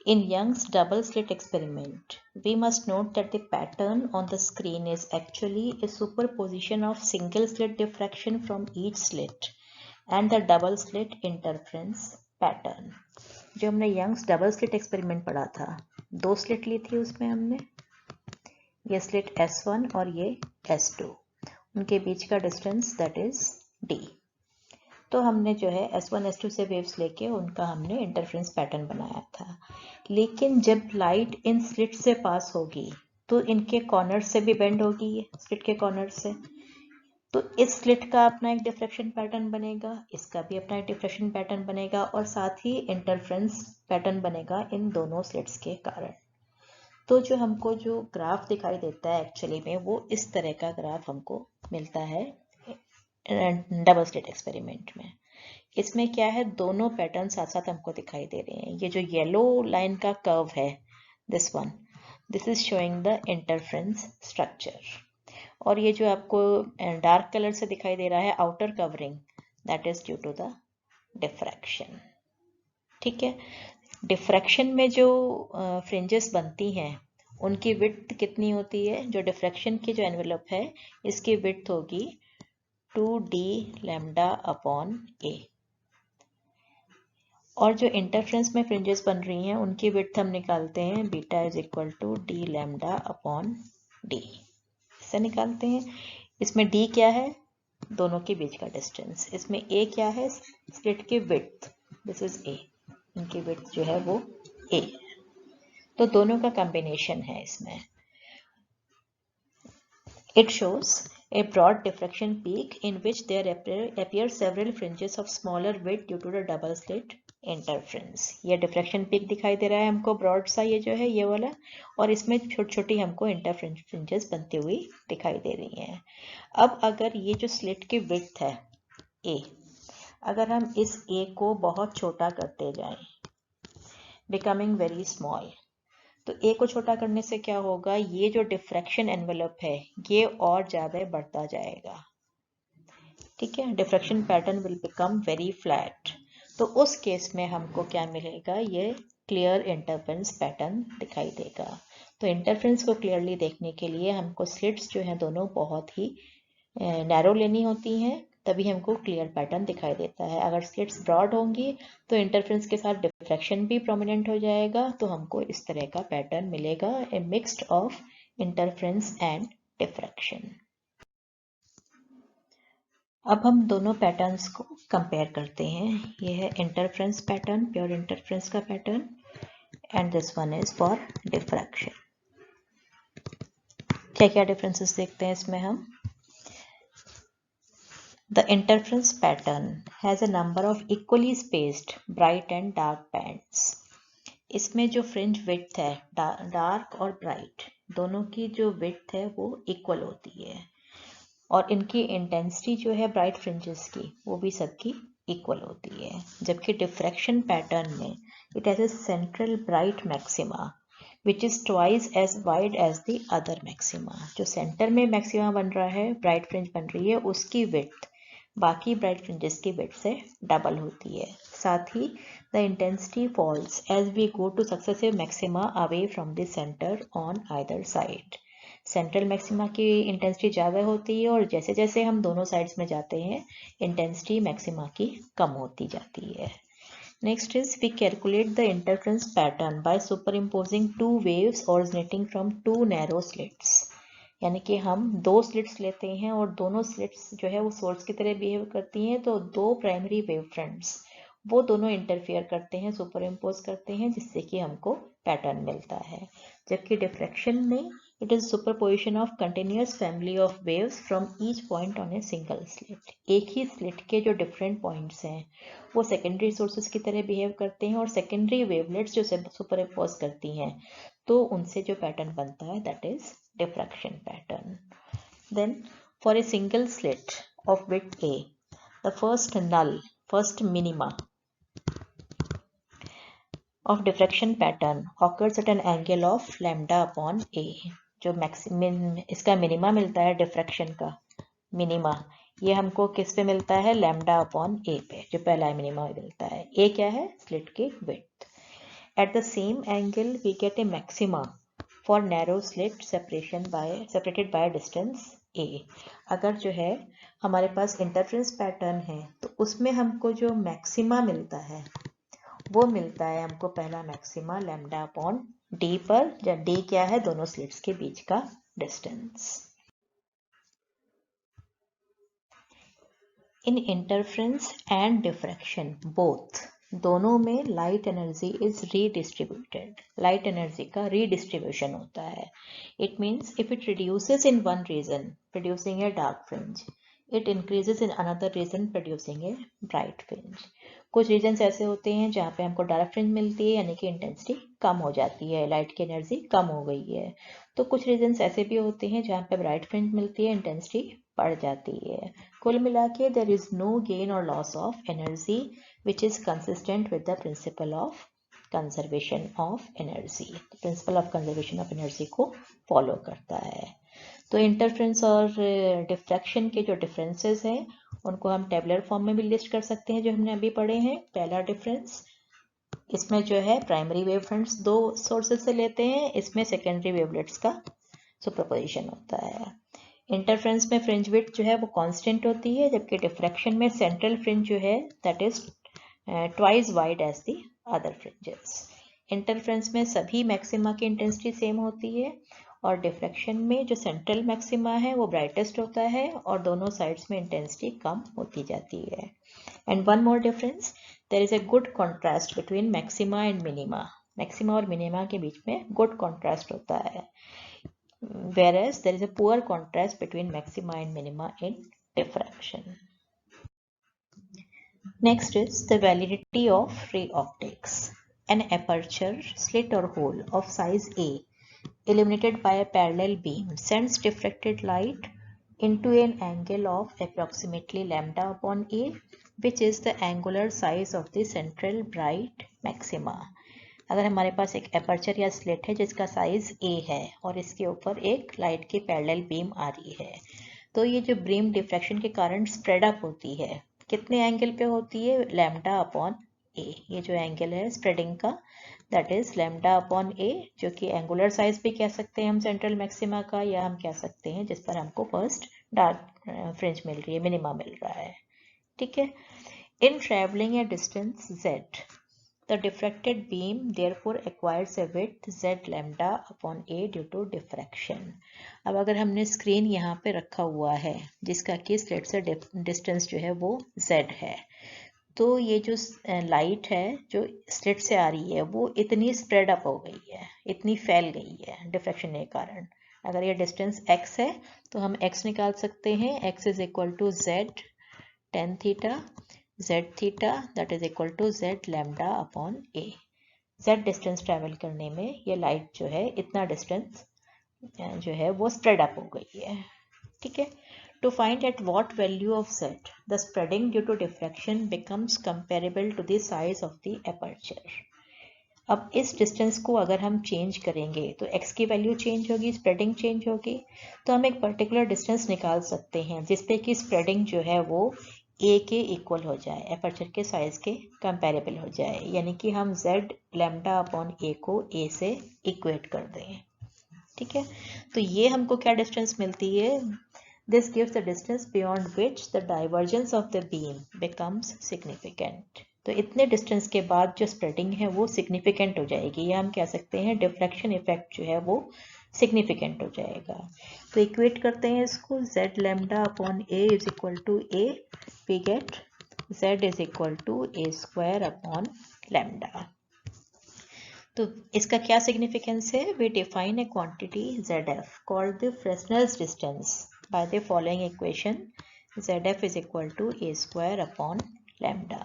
In Young's double slit experiment, we must note that the pattern on the screen is actually a superposition of single slit diffraction from each slit and the double slit interference pattern. जो हमने Young's double slit experiment पढ़ा था, 2 slit ली थी उसमें हमने, ये slit S1 और ये S2, उनके बीच का डिस्टेंस दैट इज D। तो हमने जो है S1 S2 से वेव्स लेके उनका हमने इंटरफेरेंस पैटर्न बनाया था। लेकिन जब लाइट इन स्लिट से पास होगी तो इनके कॉर्नर से भी बेंड होगी, स्लिट के कॉर्नर से, तो इस स्लिट का अपना एक डिफ्रेक्शन पैटर्न बनेगा, इसका भी अपना एक डिफ्रेक्शन पैटर्न बनेगा और साथ ही इंटरफेरेंस पैटर्न बनेगा इन दोनों स्लिट्स के कारण। तो जो हमको जो ग्राफ दिखाई देता है एक्चुअली में वो इस तरह का ग्राफ हमको मिलता है डबल स्लिट एक्सपेरिमेंट में। इसमें क्या है, दोनों पैटर्न साथ साथ हमको दिखाई दे रहे हैं। ये जो येलो लाइन का कर्व है, this one, this is showing the interference structure, और ये जो आपको डार्क कलर से दिखाई दे रहा है outer covering, that is due to the diffraction. ठीक है, डिफ्रैक्शन में जो फ्रिंजेस बनती हैं उनकी विड्थ कितनी होती है, जो डिफ्रैक्शन की जो एनवेलप है इसकी विड्थ होगी 2d लैम्डा अपॉन a, और जो इंटरफेरेंस में फ्रिंजेस बन रही हैं उनकी विड्थ हम निकालते हैं beta is equal to d lambda upon d, इससे निकालते हैं। इसमें d क्या है, दोनों के बीच का डिस्टेंस, इसमें a क्या है, स्लिट की विड्थ, दिस इज a, इनकी विड्थ जो है वो a, तो दोनों का कॉम्बिनेशन है इसमें। It shows a broad diffraction peak in which there appear several fringes of smaller width due to the double slit interference। ये diffraction peak दिखाई दे रहा है हमको ब्रॉड सा, ये जो है ये वाला, और इसमें छोटी छोटी हमको इंटरफेरेंस फ्रिंजेस बनती हुई दिखाई दे रही हैं। अब अगर ये जो स्लिट की विड्थ है A, अगर हम इस A को बहुत छोटा करते जाएं, बिकमिंग वेरी स्मॉल, तो ए को छोटा करने से क्या होगा, ये जो डिफ्रैक्शन एनवेलप है ये और ज्यादा बढ़ता जाएगा। ठीक है, diffraction pattern will become very flat, तो उस केस में हमको क्या मिलेगा, ये क्लियर इंटरफेरेंस पैटर्न दिखाई देगा। तो इंटरफेरेंस को क्लियरली देखने के लिए हमको स्लिट्स जो हैं दोनों बहुत ही नैरो लेनी होती हैं, तभी हमको क्लियर पैटर्न दिखाई देता है। अगर स्लिट्स ब्रॉड होंगी तो इंटरफेरेंस के साथ डिफ्रैक्शन भी प्रोमिनेंट हो जाएगा, तो हमको इस तरह का पैटर्न मिलेगा, a mixed of interference and diffraction. अब हम दोनों पैटर्न्स को कंपेयर करते हैं। ये है इंटरफेरेंस पैटर्न, प्योर इंटरफेरेंस का pattern, and this one is for diffraction. क्या क्या डिफरेंसेस देखते हैं इसमें हम। The interference pattern has a number of equally spaced bright and dark bands. इसमें जो फ्रिंज विड्थ है, डार्क और ब्राइट दोनों की जो विड्थ है वो इक्वल होती है, और इनकी इंटेंसिटी जो है ब्राइट फ्रिंजेस की वो भी सबकी इक्वल होती है। जबकि डिफ्रैक्शन पैटर्न में it has a central bright maxima which is twice as wide as the other maxima. जो सेंटर में मैक्सिमा बन रहा है, ब्राइट फ्रिंज बन रही है, उसकी विड्थ बाकी ब्राइट फ्रिंजेस की विड्थ से डबल होती है। साथ ही the intensity falls as we go to successive maxima away from the centre on either side. Central maxima की इंटेंसिटी ज़्यादा होती है, और जैसे जैसे हम दोनों साइड्स में जाते हैं इंटेंसिटी मैक्सिमा की कम होती जाती है। Next is we calculate the interference pattern by superimposing two waves originating from two narrow slits. यानी कि हम दो स्लिट्स लेते हैं और दोनों स्लिट्स जो है वो सोर्स की तरह बिहेव करती हैं, तो दो प्राइमरी वेव फ्रंट्स वो दोनों इंटरफेयर करते हैं, सुपर इम्पोज करते हैं, जिससे कि हमको पैटर्न मिलता है। जबकि डिफ्रैक्शन में it is superposition of continuous family of waves from each point on a single slit. एक ही स्लिट के जो डिफरेंट पॉइंट्स हैं वो सेकेंडरी सोर्सेज की तरह बिहेव करते हैं, और सेकेंडरी वेवलेट्स जो सुपर इम्पोज करती हैं तो उनसे जो पैटर्न बनता है that is diffraction pattern. Then for a single slit of width A, the first minima of diffraction pattern occurs at an angle of lambda upon A. जो maximum इसका मिनिमा मिलता है डिफ्रैक्शन का मिनिमा, ये हमको किस पे मिलता है, लैम्डा अपॉन ए पे, जो पहला मिनिमा मिलता है। ए क्या है, स्लिट की width. At the same angle we get a maxima for narrow slit separated by distance a. अगर जो है हमारे पास इंटरफ्रेंस पैटर्न है तो उसमें हमको जो मैक्सिमा मिलता है वो मिलता है हमको पहला मैक्सिमा लैम्डा अपॉन डी पर, जब डी क्या है दोनों स्लिट्स के बीच का distance. In interference and diffraction both, दोनों में light energy is redistributed. Light energy का रीडिस्ट्रीब्यूशन होता है. It means if it reduces in one region producing a dark fringe, it increases in another region producing a bright fringe. कुछ regions ऐसे होते हैं जहाँ पे हमको डार्क फ्रिंज मिलती है यानी कि इंटेंसिटी कम हो जाती है, लाइट की एनर्जी कम हो गई है. तो कुछ रीजन्स ऐसे भी होते हैं जहाँ पे ब्राइट फ्रिंज मिलती है, इंटेंसिटी बढ़ जाती है. कुल मिला के देयर इज नो गेन और loss of energy which is consistent with the principle of conservation of energy. Principle of conservation of energy को फॉलो करता है. तो इंटरफ्रेंस और डिफ्रैक्शन के जो डिफरेंसेस हैं उनको हम टेबुलर फॉर्म में भी लिस्ट कर सकते हैं जो हमने अभी पढ़े हैं. पहला डिफरेंस, इसमें जो है प्राइमरी वेवफ्रंट्स दो सोर्सेज से लेते हैं, इसमें सेकेंडरी वेवलेट्स का सुपरपोजिशन होता है. इंटरफ्रेंस में फ्रिंज विड्थ जो है वो कांस्टेंट होती है, जबकि डिफ्रैक्शन में सेंट्रल फ्रिंज जो है that is twice wide as the other fringes. Interference में सभी मैक्सिमा की इंटेंसिटी सेम होती है और डिफ्रैक्शन में जो सेंट्रल मैक्सिमा है वो ब्राइटेस्ट होता है और दोनों साइड्स में इंटेंसिटी कम होती जाती है. And one more difference, there is a good contrast between maxima and minima. Maxima और मिनिमा के बीच में गुड कॉन्ट्रास्ट होता है, whereas there is a poor contrast between maxima and minima in diffraction. Next is the validity of ray optics. An aperture, slit or hole of size A illuminated by a parallel beam sends diffracted light into an angle of approximately lambda upon A, which is the angular size of the central bright maxima. अगर हमारे पास एक aperture या slit है जिसका size A है और इसके ऊपर एक लाइट की पैरेलल बीम आ रही है, तो ये जो बीम डिफ्रैक्शन के कारण स्प्रेड अप होती है, कितने एंगल पे होती है? Lambda upon A. ये जो एंगल है स्प्रेडिंग का that is lambda upon A, जो कि एंगुलर साइज भी कह सकते हैं हम सेंट्रल मैक्सिमा का, या हम कह सकते हैं जिस पर हमको फर्स्ट डार्क फ्रिंज मिल रही है, मिनिमा मिल रहा है. ठीक है. In travelling a distance Z, the diffracted beam therefore acquires a width Z lambda upon A due to diffraction. अब अगर हमने स्क्रीन यहाँ पे रखा हुआ है जिसका कि स्लिट से डिस्टेंस जो है वो Z है, तो ये जो लाइट है जो स्लिट से आ रही है वो इतनी स्प्रेड अप हो गई है, इतनी फैल गई है डिफ्रैक्शन के कारण. अगर ये डिस्टेंस x है तो हम x निकाल सकते हैं. x is equal to Z tan theta Z theta that is equal to Z lambda upon A. Z distance travel करने में ये लाइट जो है इतना डिस्टेंस जो है वो स्प्रेड अप हो गई है. ठीक है. To find at what value of Z the spreading due to diffraction becomes comparable to the size of the aperture. अब इस डिस्टेंस को अगर हम चेंज करेंगे तो x की वैल्यू चेंज होगी, स्प्रेडिंग चेंज होगी, तो हम एक पर्टिकुलर डिस्टेंस निकाल सकते हैं जिसपे कि स्प्रेडिंग जो है वो A के इक्वल हो जाए, एपर्चर के साइज के कंपेरेबल हो जाए, यानी कि हम Z लैम्डा अपॉन A को A से इक्वेट कर दें. ठीक है. तो ये हमको क्या डिस्टेंस मिलती है? This gives the distance beyond which the divergence of the beam becomes significant. तो इतने डिस्टेंस के बाद जो स्प्रेडिंग है वो सिग्निफिकेंट हो जाएगी, या हम कह सकते हैं डिफ्रैक्शन इफेक्ट जो है वो सिग्निफिकेंट हो जाएगा. तो इक्वेट करते हैं इसको, Z lambda upon A is equal to A, we get Z is equal to A square upon lambda. तो इसका क्या सिग्निफिकेंस है? We define a quantity ZF called the Fresnel's distance by the following equation. ZF is equal to A square upon lambda.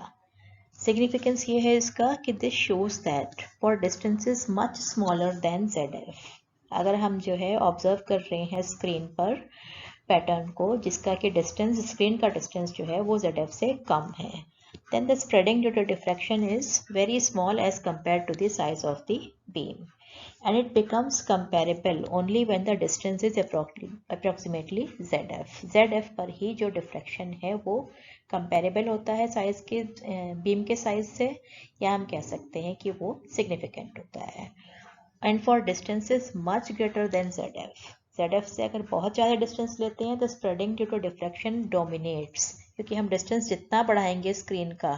Significance ये है इसका कि this shows that for distances much smaller than ZF, अगर हम जो है observe कर रहे हैं स्क्रीन पर पैटर्न को जिसका कि डिस्टेंस, स्क्रीन का डिस्टेंस जो है वो ZF से कम है, then the spreading due to diffraction is very small as compared to the size of the beam. and it becomes comparable only when the distance is approximately ZF. ZF पर ही जो diffraction है वो comparable होता है size के beam के size से, या हम कह सकते हैं कि वो सिग्निफिकेंट होता है. And for distances much greater than ZF, ZF से अगर बहुत ज़्यादा डिस्टेंस लेते हैं तो spreading due to diffraction dominates, क्योंकि हम डिस्टेंस जितना बढ़ाएंगे स्क्रीन का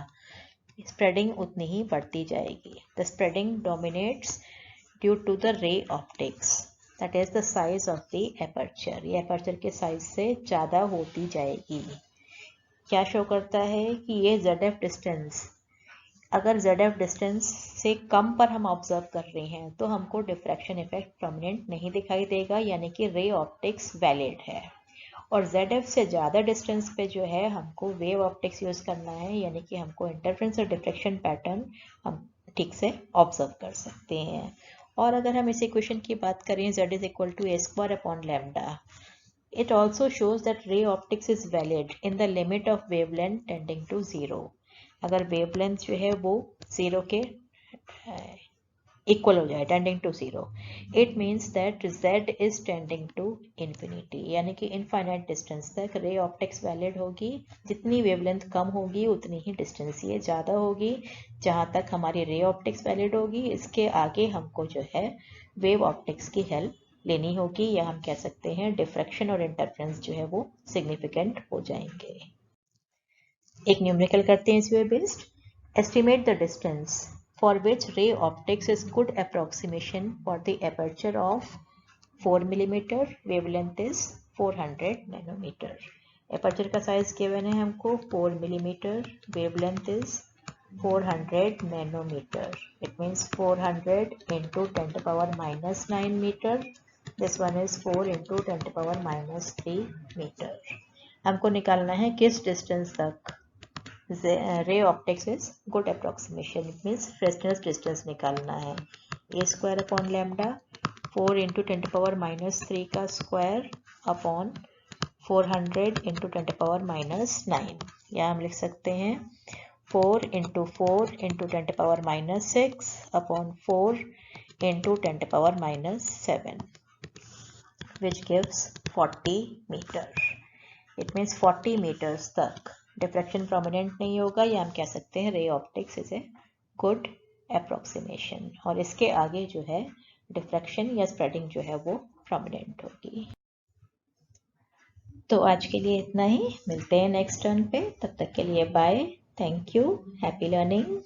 स्प्रेडिंग उतनी ही बढ़ती जाएगी. The spreading dominates due to the ray optics, that is the size of the aperture. ये aperture के साइज से ज़्यादा होती जाएगी. क्या शो करता है कि ये ZF डिस्टेंस, अगर ZF डिस्टेंस से कम पर हम ऑब्जर्व कर रहे हैं तो हमको डिफ्रैक्शन इफेक्ट प्रोमिनेंट नहीं दिखाई देगा, यानी कि रे ऑप्टिक्स वैलिड है. और ZF से ज़्यादा डिस्टेंस पे जो है हमको वेव ऑप्टिक्स यूज़ करना है, यानी कि हमको इंटरफेरेंस और डिफ्रैक्शन पैटर्न हम ठीक से ऑब्जर्व कर सकते हैं. और अगर हम इस इक्वेशन की बात करें z is equal to a² upon lambda, it also shows that ray optics is valid in the limit of wavelength tending to 0. अगर wavelength जो है वो 0 के इक्वल हो जाए, tending to 0, it means that z is tending to infinity, यानी कि infinite distance तक रे ऑप्टिक्स वैलिड होगी. जितनी वेवलेंथ कम होगी उतनी ही डिस्टेंस ये ज़्यादा होगी. जहाँ तक हमारी रे ऑप्टिक्स वैलिड होगी, इसके आगे हमको जो है वेव ऑप्टिक्स की हेल्प लेनी होगी, या हम कह सकते हैं डिफ्रैक्शन और इंटरफेरेंस जो है वो सिग्निफिकेंट हो जाएंगे. एक न्यूमेरिकल करते हैं इस way based. Estimate the distance for which ray optics is good approximation for the aperture of 4 mm, wavelength is 400 nanometer. Aperture का size given है हमको 4 mm, wavelength is 400 nanometer. It means 400 into 10 to the power minus 9 meter. This one is 4 into 10 to the power minus 3 meter. हमको निकालना है किस distance तक ray optics is good approximation, it means Fresnel's distance निकालना है. a² upon lambda 4 into 10 to power minus 3 का square upon 400 into 10 to power minus 9, या हम लिख सकते हैं 4 into 4 into 10 to power minus 6 upon 4 into 10 to power minus 7, which gives 40 meter. It means 40 meters तक diffraction prominent नहीं होगा, या हम कह सकते हैं रे optics is a good approximation. और इसके आगे जो है डिफ्रैक्शन या स्प्रेडिंग जो है वो प्रोमिनेंट होगी. तो आज के लिए इतना ही, मिलते हैं नेक्स्ट टर्न पे. तब तक के लिए bye, thank you, happy learning.